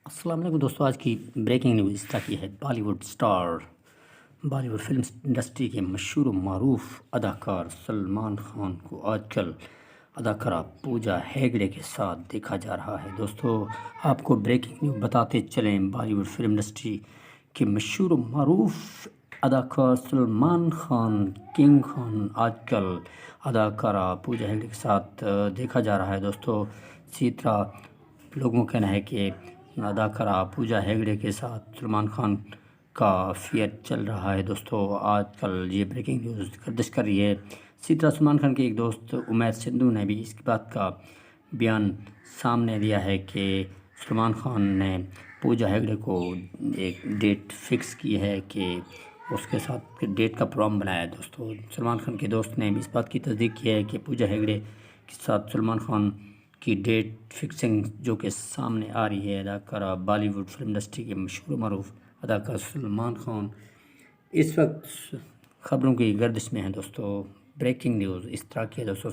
السلام علیکم دوستوں، آج کی بریکنگ نیوز اس طرح کی ہے۔ بالی ووڈ فلم انڈسٹری کے مشہور و معروف اداکار سلمان خان کو آج کل اداکارہ پوجا ہیگڑے کے ساتھ دیکھا جا رہا ہے۔ دوستوں، آپ کو بریکنگ نیوز بتاتے چلیں، بالی ووڈ فلم انڈسٹری کے مشہور و معروف اداکار سلمان خان کنگ خان آج کل اداکارہ پوجا ہیگڑے کے ساتھ دیکھا جا رہا ہے۔ دوستوں، اسی طرح لوگوں کا کہنا ہے کہ اداکارہ پوجا ہیگڑے کے ساتھ سلمان خان کا افیئر چل رہا ہے۔ دوستوں، آج کل یہ بریکنگ نیوز گردش کر رہی ہے۔ اسی طرح سلمان خان کے ایک دوست عمیر سندھو نے بھی اس بات کا بیان سامنے دیا ہے کہ سلمان خان نے پوجا ہیگڑے کو ایک ڈیٹ فکس کی ہے کہ اس کے ساتھ ڈیٹ کا پروگرام بنایا ہے۔ دوستوں، سلمان خان کے دوست نے بھی اس بات کی تصدیق کی ہے کہ پوجا ہیگڑے کے ساتھ سلمان خان کی ڈیٹ فکسنگ جو کہ سامنے آ رہی ہے۔ اداکارہ بالی ووڈ فلم انڈسٹری کے مشہور و معروف اداکار سلمان خان اس وقت خبروں کی گردش میں ہیں۔ دوستوں، بریکنگ نیوز اس طرح کی ہے۔ دوستوں،